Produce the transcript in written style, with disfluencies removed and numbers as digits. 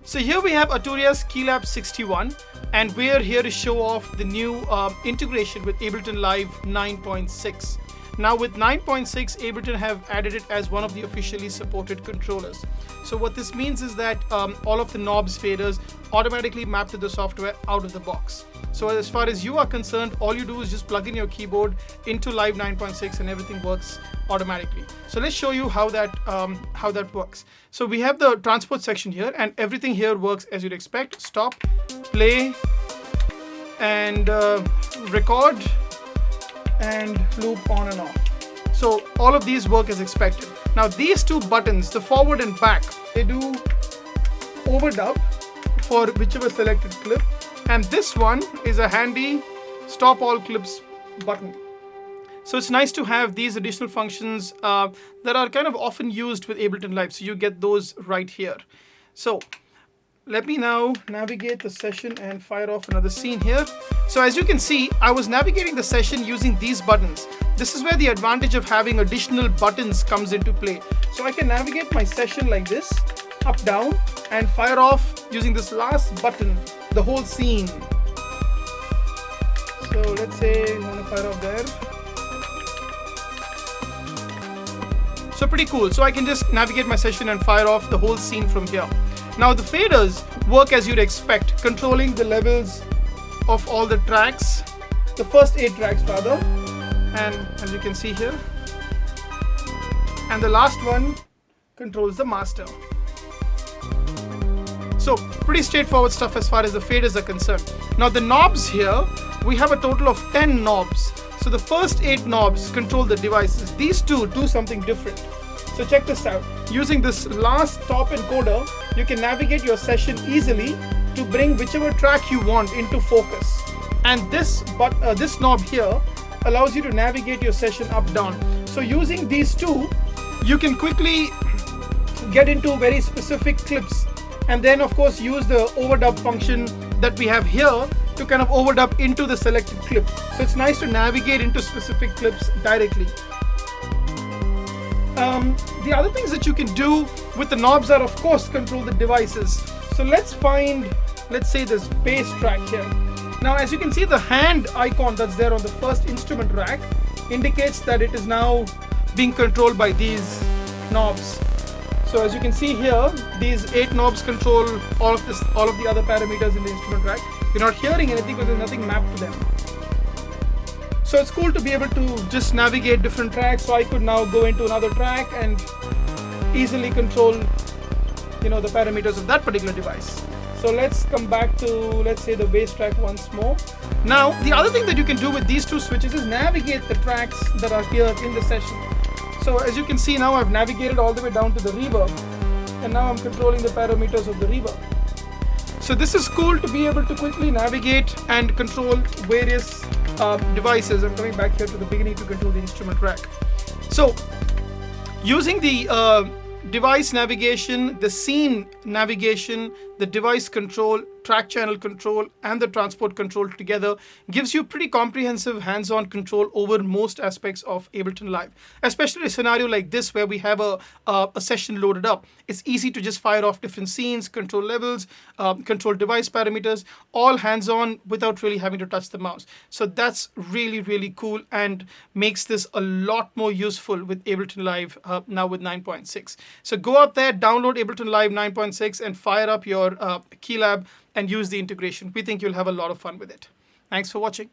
So here we have Arturia's Keylab 61, and we're here to show off the new integration with Ableton Live 9.6. Now with 9.6, Ableton have added it as one of the officially supported controllers. So what this means is that all of the knobs, faders automatically map to the software out of the box. So as far as you are concerned, all you do is just plug in your keyboard into Live 9.6 and everything works automatically. So let's show you how that works. So we have the transport section here, and everything here works as you'd expect. Stop, play, and record, and loop on and off. So all of these work as expected. Now these two buttons, the forward and back, they do overdub for whichever selected clip, and this one is a handy stop all clips button. So it's nice to have these additional functions that are kind of often used with Ableton Live. So you get those right here. So let me now navigate the session and fire off another scene here. So as you can see, I was navigating the session using these buttons. This is where the advantage of having additional buttons comes into play. So I can navigate my session like this, up, down, and fire off using this last button, the whole scene. So let's say I want to fire off there. So pretty cool. So I can just navigate my session and fire off the whole scene from here. Now the faders work as you'd expect, controlling the levels of all the tracks, the first 8 tracks rather, and as you can see here. And the last one controls the master. So pretty straightforward stuff as far as the faders are concerned. Now the knobs here, we have a total of 10 knobs. So the first 8 knobs control the devices. These two do something different. So check this out. Using this last top encoder, you can navigate your session easily to bring whichever track you want into focus. And this knob here allows you to navigate your session up, down. So using these two, you can quickly get into very specific clips, and then of course use the overdub function that we have here to kind of overdub into the selected clip. So it's nice to navigate into specific clips directly. The other things that you can do with the knobs are of course control the devices. So let's say this bass track here. Now as you can see, the hand icon that's there on the first instrument rack indicates that it is now being controlled by these knobs. So as you can see here, these 8 knobs control all of the other parameters in the instrument rack. You're not hearing anything because there's nothing mapped to them. So it's cool to be able to just navigate different tracks. So I could now go into another track and easily control, the parameters of that particular device. So let's come back to, let's say, the bass track once more. Now, the other thing that you can do with these two switches is navigate the tracks that are here in the session. So as you can see now, I've navigated all the way down to the reverb, and now I'm controlling the parameters of the reverb. So this is cool to be able to quickly navigate and control various devices. I'm coming back here to the beginning to control the instrument rack. So using the device navigation, the scene navigation, the device control, track channel control, and the transport control together gives you pretty comprehensive hands-on control over most aspects of Ableton Live. Especially a scenario like this where we have a session loaded up. It's easy to just fire off different scenes, control levels, control device parameters, all hands-on without really having to touch the mouse. So that's really, really cool and makes this a lot more useful with Ableton Live now with 9.6. So go out there, download Ableton Live 9.6 and fire up your Keylab and use the integration. We think you'll have a lot of fun with it. Thanks for watching.